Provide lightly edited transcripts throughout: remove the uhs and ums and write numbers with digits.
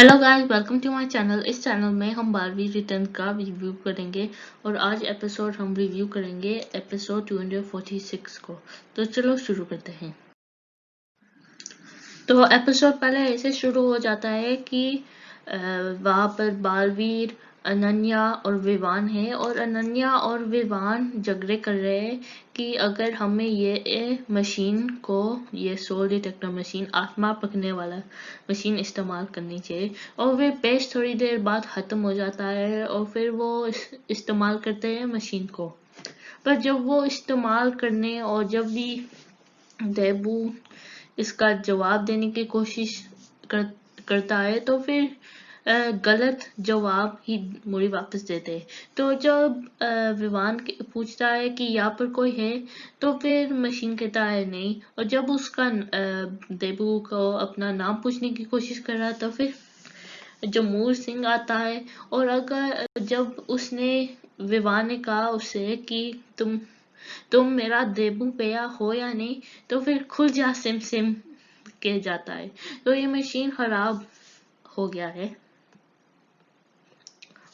Hello guys, welcome to my channel. इस channel में हम 12वीं रिटर्न का रिव्यू करेंगे और आज एपिसोड हम रिव्यू करेंगे एपिसोड 246 को। तो चलो शुरू करते हैं। तो एपिसोड पहले ऐसे शुरू हो जाता है कि वहाँ पर बालवीर, अनन्या और विवान है और अनन्या और विवान झगड़े कर रहे हैं कि अगर हमें ये मशीन को, ये सोल डिटेक्टर मशीन, आत्मा पकड़ने वाला मशीन इस्तेमाल करनी चाहिए। और वे पेश थोड़ी देर बाद ख़त्म हो जाता है और फिर वो इस्तेमाल करते हैं मशीन को। पर जब वो इस्तेमाल करने और जब भी देबू इसका जवाब देने की कोशिश करता है तो फिर गलत जवाब ही मुड़ी वापस देते हैं। तो जब विवान पूछता है कि यहाँ पर कोई है तो फिर मशीन कहता है नहीं, और जब उसका देबू को अपना नाम पूछने की कोशिश कर रहा तो फिर जमूर सिंह आता है। और अगर जब उसने विवान ने कहा उससे कि तुम मेरा देबू भैया हो या नहीं, तो फिर खुल जा सिम सिम कह जाता है। तो ये मशीन खराब हो गया है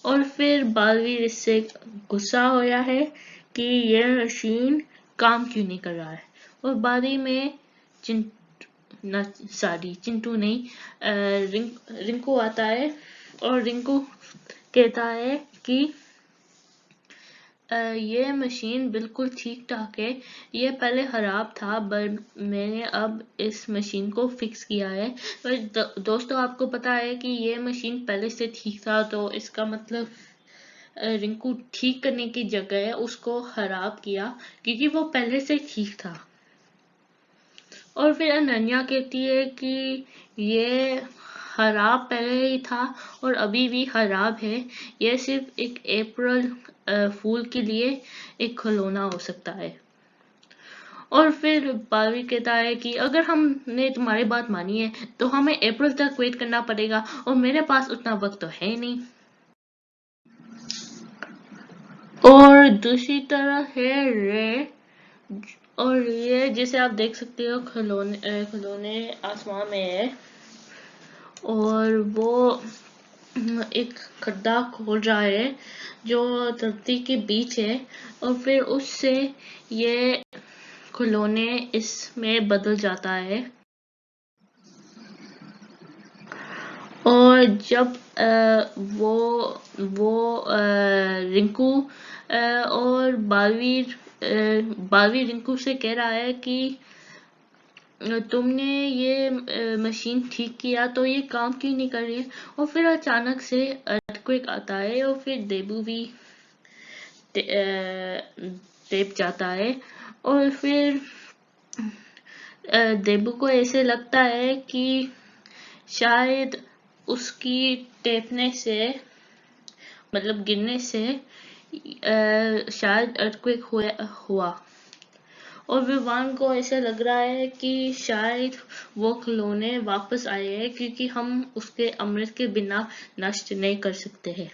और फिर बालवीर इससे गुस्सा होया है कि ये मशीन काम क्यों नहीं कर रहा है। और बारी में चिंटू नहीं, रिंकू आता है और रिंकू कहता है कि ये मशीन बिल्कुल ठीक ठाक है, ये पहले खराब था पर मैंने अब इस मशीन को फिक्स किया है। पर दोस्तों, आपको पता है कि ये मशीन पहले से ठीक था, तो इसका मतलब रिंकू ठीक करने की जगह उसको खराब किया क्योंकि वो पहले से ठीक था। और फिर अनन्या कहती है कि ये खराब पहले ही था और अभी भी खराब है, यह सिर्फ एक अप्रैल फूल के लिए एक खिलौना हो सकता है। और फिर बालवी कहता है कि अगर हमने तुम्हारी बात मानी है तो हमें अप्रैल तक वेट करना पड़ेगा और मेरे पास उतना वक्त तो है नहीं। और दूसरी तरफ है रे, और ये जैसे आप देख सकते हो खिलौने आसमान में है और वो एक खड्डा खोल रहा है जो धरती के बीच है और फिर उससे ये खिलौने इसमें बदल जाता है। और जब वो रिंकू और बालवीर रिंकू से कह रहा है कि तुमने ये मशीन ठीक किया तो ये काम क्यों नहीं कर रही है। और फिर अचानक से अर्थक्वेक आता है और फिर देबू भी टेप जाता है और फिर देबू को ऐसे लगता है कि शायद उसकी टेपने से, मतलब गिरने से शायद अर्थक्वेक हुआ। और विवान को ऐसा लग रहा है कि शायद वो खिलौने वापस आए हैं क्योंकि हम उसके अमृत के बिना नष्ट नहीं कर सकते हैं।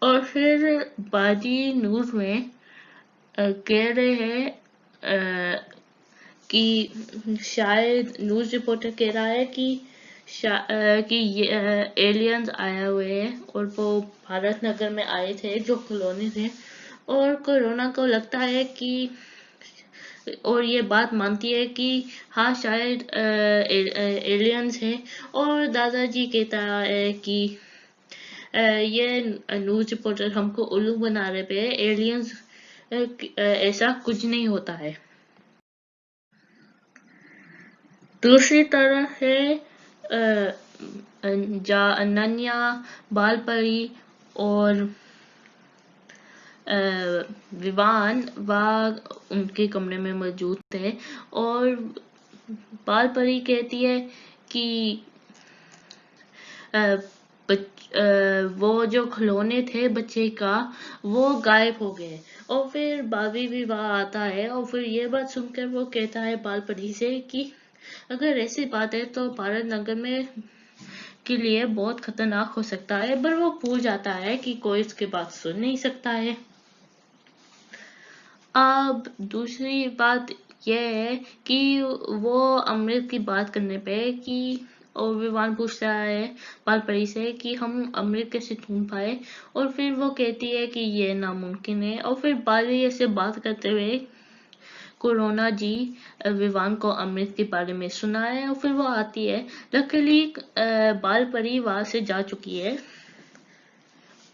और फिर बाजी न्यूज में कह रहे हैं कि शायद न्यूज रिपोर्टर कह रहा है कि ये एलियंस आए हुए हैं और वो भारत नगर में आए थे जो कॉलोनी थे। और कोरोना को लगता है कि, और ये बात मानती है कि हाँ शायद एलियंस हैं। और दादाजी कहता है कि ये न्यूज रिपोर्टर हमको उल्लू बना रहे पे, एलियंस ऐसा कुछ नहीं होता है। दूसरी तरफ है अनन्या, बालपरी और विवान वह उनके कमरे में मौजूद थे। और बालपरी कहती है कि वो जो खिलौने थे बच्चे का वो गायब हो गए। और फिर बाबी भी वहां आता है और फिर ये बात सुनकर वो कहता है बालपरी से कि अगर ऐसी बात है तो भारत नगर में के लिए बहुत खतरनाक हो सकता है, पर वो भूल जाता है कि कोई उसकी बात सुन नहीं सकता है। अब दूसरी बात यह है कि वो अमृत की बात करने पे कि और विवान पूछ रहा है बाल परी से कि हम अमृत कैसे ढूंढ पाए, और फिर वो कहती है कि ये नामुमकिन है। और फिर बाली ऐसे बात करते हुए कोरोना जी विवान को अमृत के बारे में सुनाए, और फिर वो आती है। लकीली बाल परी वहां से जा चुकी है,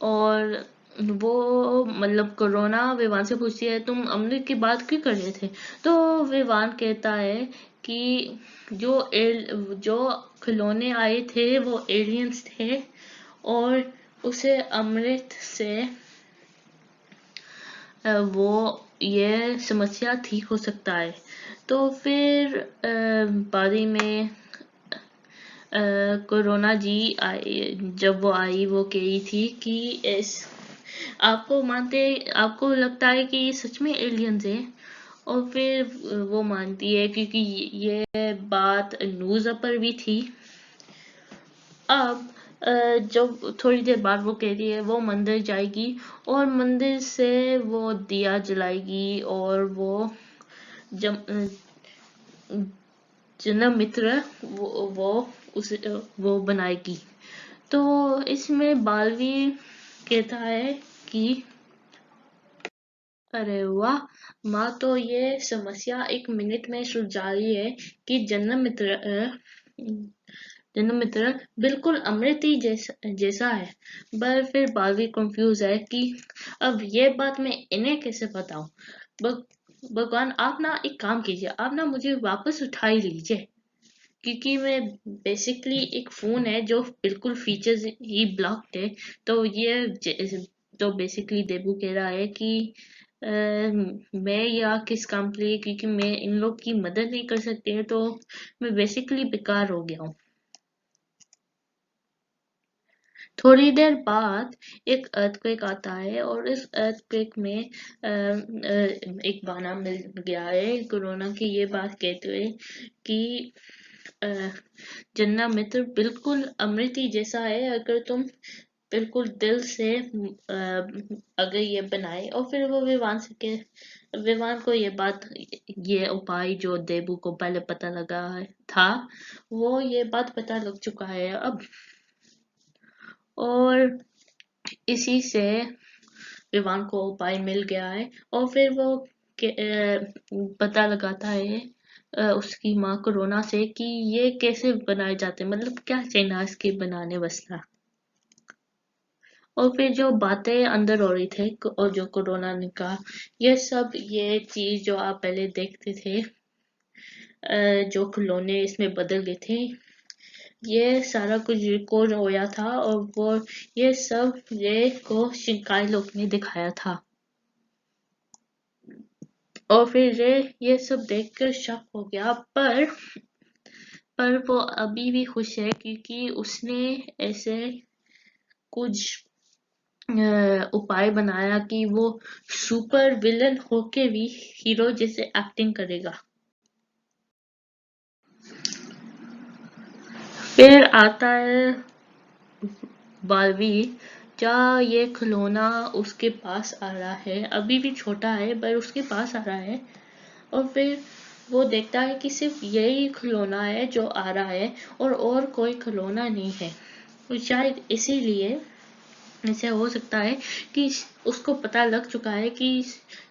और वो मतलब कोरोना विवान से पूछती है तुम अमृत की बात क्यों कर रहे थे। तो विवान कहता है कि जो खिलौने आए थे वो एलियंस थे, और उसे अमृत से वो ये समस्या ठीक हो सकता है। तो फिर बारी में कोरोना जी आई। जब वो आई वो कह रही थी कि इस आपको लगता है कि ये सच में एलियंस है। और फिर वो मानती है क्योंकि ये बात न्यूज़ पर भी थी। अब जब थोड़ी देर बाद वो कहती है वो मंदिर जाएगी, और मंदिर से वो दिया जलाएगी, और वो जन्म मित्र वो बनाएगी। तो इसमें बालवीर कहता है कि अरे वाह माँ, तो ये समस्या 1 मिनट में सुलझा रही है कि जन्म मित्र बिल्कुल अमृत ही जैसा है। पर फिर बालवीर कंफ्यूज है कि अब ये बात मैं इन्हें कैसे बताऊं। भगवान आप ना एक काम कीजिए, आप ना मुझे वापस उठा ही लीजिए, क्योंकि मैं बेसिकली एक फोन है जो बिल्कुल फीचर्स ही ब्लॉक्ड है। तो तो बेसिकली देबू कह रहा है कि मैं या किस काम के लिए, क्योंकि मैं इन लोग की मदद नहीं कर सकती है, तो मैं बेसिकली बेकार हो गया हूँ। थोड़ी देर बाद एक अर्थक्वेक आता है, और इस अर्थक्वेक में एक बहाना मिल गया है कोरोना की ये बात कहते हुए कि जन्ना मित्र बिल्कुल अमृति जैसा है अगर तुम बिल्कुल दिल से अगर ये बनाए। और फिर वो विवान को ये उपाय जो देबू को पहले पता लगा था, वो ये बात पता लग चुका है अब। और इसी से विवान को उपाय मिल गया है, और फिर वो पता लगाता है उसकी माँ कोरोना से कि ये कैसे बनाए जाते हैं, मतलब क्या चाहिए इसके बनाने बसना। और फिर जो बातें अंदर हो रही थे और जो कोरोना ने कहा, ये चीज जो आप पहले देखते थे, जो खिलौने इसमें बदल गए थे, ये सारा कुछ रिकॉर्ड होया था, और वो ये सब रे को शिंकाई लोग ने दिखाया था। और फिर रे ये सब देखकर शक हो गया, पर वो अभी भी खुश है क्योंकि उसने ऐसे कुछ उपाय बनाया कि वो सुपर विलन होके भी हीरो जैसे एक्टिंग करेगा। फिर आता है बालवीर, जहाँ ये खिलौना उसके पास आ रहा है, अभी भी छोटा है पर उसके पास आ रहा है। और फिर वो देखता है कि सिर्फ यही खिलौना है जो आ रहा है, और कोई खिलौना नहीं है। तो शायद इसीलिए ऐसे हो सकता है कि उसको पता लग चुका है कि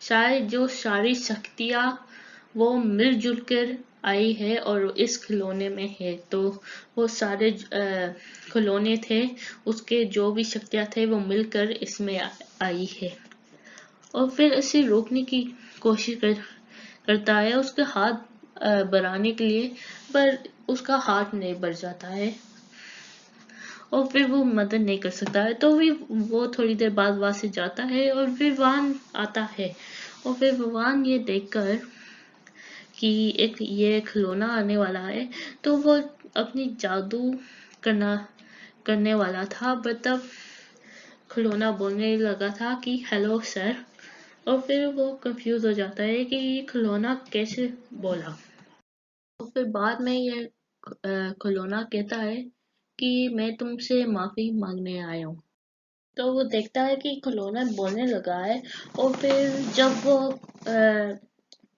शायद जो सारी शक्तियाँ वो मिलजुल कर आई है और इस खिलौने में है। तो वो सारे खिलौने थे, उसके जो भी शक्तियाँ थे वो मिलकर इसमें आई है। और फिर इसे रोकने की करता है उसके हाथ बढ़ाने के लिए, पर उसका हाथ नहीं बढ़ जाता है, और फिर वो मदद नहीं कर सकता है। तो भी वो थोड़ी देर बाद वहां से जाता है, और फिर वान आता है। और फिर वान ये देखकर कि ये खिलौना आने वाला है, तो वो अपनी जादू करना करने वाला था, पर तब खिलौना बोलने लगा था कि हेलो सर। और फिर वो कंफ्यूज हो जाता है कि ये खिलौना कैसे बोला। और फिर बाद में ये खिलौना कहता है कि मैं तुमसे माफी मांगने आया हूँ। तो वो देखता है कि खिलौना बोलने लगा है, और फिर जब वो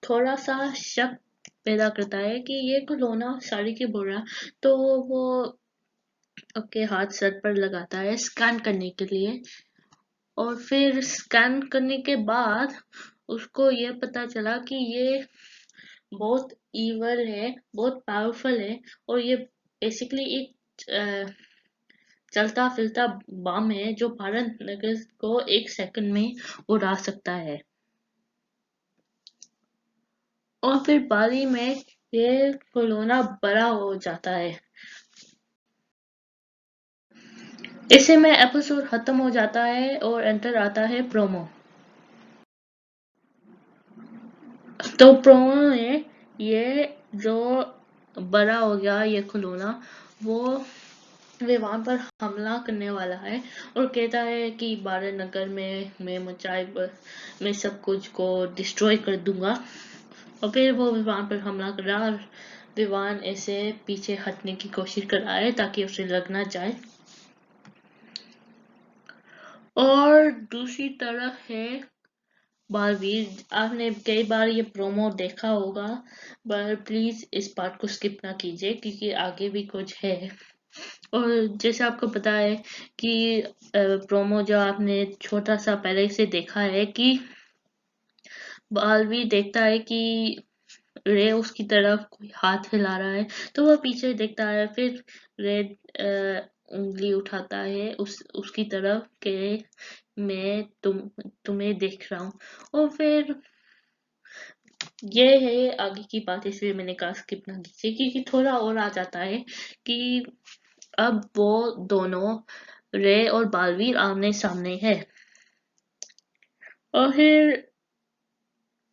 थोड़ा सा शक पैदा करता है कि ये खिलौना साड़ी की बोल रहा, तो वो आपके हाथ सर पर लगाता है स्कैन करने के लिए। और फिर स्कैन करने के बाद उसको ये पता चला कि ये बहुत ईवल है, बहुत पावरफुल है, और ये बेसिकली एक चलता फिरता बम है जो भारत नगर को 1 सेकंड में उड़ा सकता है। और फिर बाद ही में ये खिलौना बड़ा हो जाता है। इसी में एपिसोड खत्म हो जाता है और एंटर आता है प्रोमो। तो प्रोमो में ये जो बड़ा हो गया ये खिलौना, वो विमान पर हमला करने वाला है और कहता है कि भारत नगर में मैं मचाए मैं सब कुछ को डिस्ट्रॉय कर दूंगा। और फिर वो विमान पर हमला कर रहा और विमान ऐसे पीछे हटने की कोशिश कर रहा है ताकि उसे लग ना जाए। और दूसरी तरफ है बालवीर। आपने कई बार ये प्रोमो देखा होगा, पर प्लीज इस पार्ट को स्किप ना कीजिए क्योंकि आगे भी कुछ है। और जैसे आपको पता है कि प्रोमो जो आपने छोटा सा पहले से देखा है कि बालवीर देखता है कि रे उसकी तरफ कोई हाथ हिला रहा है, तो वह पीछे देखता है। फिर रे उंगली उठाता है उसकी तरफ के मैं तुम्हें देख रहा हूँ। और फिर ये है आगे की बात, इसलिए मैंने कहा स्किप ना कीजिए क्योंकि थोड़ा और आ जाता है कि अब वो दोनों रे और बालवीर आमने सामने है। और फिर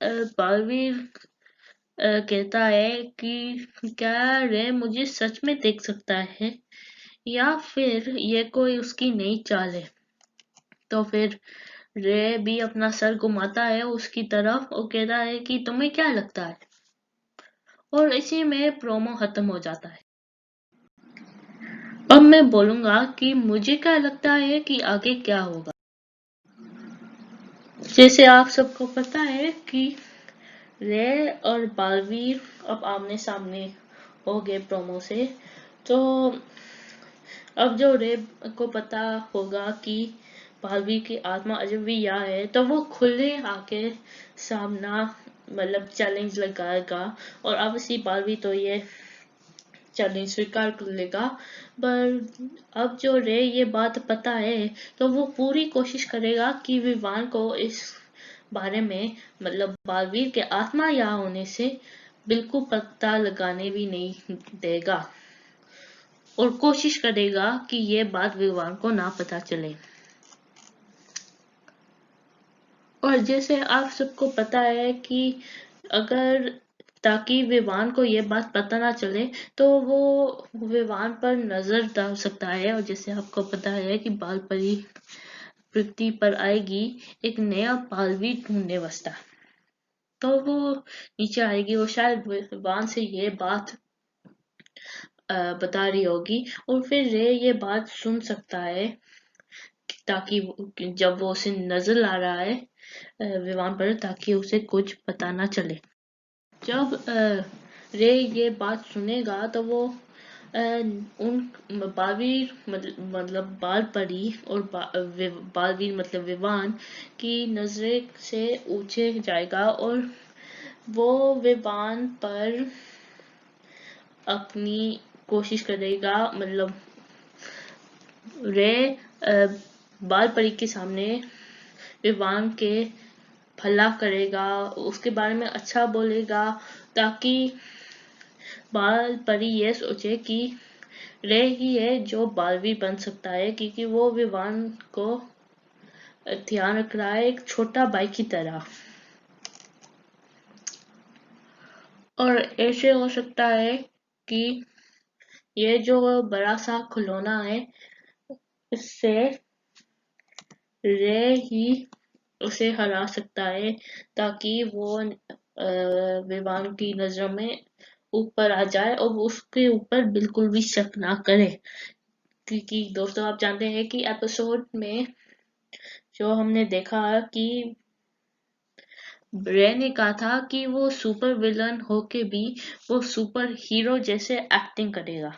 बालवीर कहता है कि क्या रे मुझे सच में देख सकता है या फिर ये कोई उसकी नई चाल है। तो फिर रे भी अपना सर घुमाता है उसकी तरफ और कहता है कि तुम्हें क्या लगता है। और इसी में प्रोमो खत्म हो जाता है। अब मैं बोलूंगा कि मुझे क्या लगता है कि आगे क्या होगा। जैसे आप सबको पता है कि रे और बालवीर अब आमने सामने हो गए प्रोमो से। तो अब जो रे को पता होगा कि बालवीर की आत्मा अजब भी यहाँ है, तो वो खुले आके सामना मतलब चैलेंज लगाएगा। और obviously बालवीर तो ये चैलेंज स्वीकार कर लेगा। पर अब जो रे ये बात पता है, तो वो पूरी कोशिश करेगा कि विवान को इस बारे में मतलब बालवीर के आत्मा यहाँ होने से बिल्कुल पता लगाने भी नहीं देगा और कोशिश करेगा कि ये बात विवान को ना पता चले। और जैसे आप सबको पता है कि अगर ताकि विवान को ये बात पता ना चले, तो वो विवान पर नजर डाल सकता है। और जैसे आपको पता है कि बाल परी पृथ्वी पर आएगी एक नया बालवीर ढूंढने वास्ता, तो वो नीचे आएगी और शायद विवान से ये बात बता रही होगी। और फिर रे ये बात सुन सकता है ताकि जब वो उसे नजर ला रहा है विमान पर, ताकि उसे कुछ पता ना चले। जब रे ये बात सुनेगा तो वो उन बालवीर मतलब बाल परी और बालवीर मतलब विवान की नजरे से ऊंचे जाएगा और वो विवान पर अपनी कोशिश करेगा। मतलब रे बाल परी के सामने विवान के भला करेगा, उसके बारे में अच्छा बोलेगा ताकि बाल परी ये सोचे कि रे ही है जो बालवीर बन सकता है, क्योंकि वो विवान को ध्यान रख रहा है एक छोटा भाई की तरह। और ऐसे हो सकता है कि ये जो बड़ा सा खिलौना है इससे रे ही उसे हरा सकता है ताकि वो विवान की नजरों में ऊपर आ जाए और वो उसके ऊपर बिल्कुल भी शक ना करे। क्योंकि दोस्तों आप जानते हैं कि एपिसोड में जो हमने देखा कि रे ने कहा था कि वो सुपर विलन होके भी वो सुपर हीरो जैसे एक्टिंग करेगा,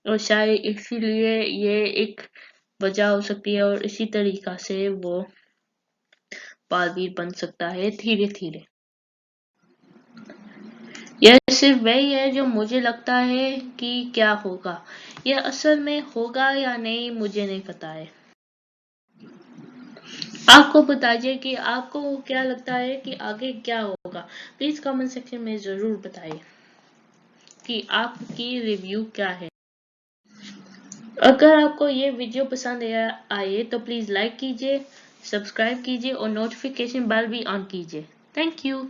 और शायद इसीलिए ये एक वजह हो सकती है, और इसी तरीका से वो बालवीर बन सकता है धीरे धीरे। यह सिर्फ वही है जो मुझे लगता है कि क्या होगा। यह असल में होगा या नहीं मुझे नहीं पता है। आपको बताइए कि आपको क्या लगता है कि आगे क्या होगा। प्लीज कमेंट सेक्शन में जरूर बताइए कि आपकी रिव्यू क्या है। अगर आपको ये वीडियो पसंद आए तो प्लीज लाइक कीजिए, सब्सक्राइब कीजिए और नोटिफिकेशन बेल भी ऑन कीजिए। Thank you.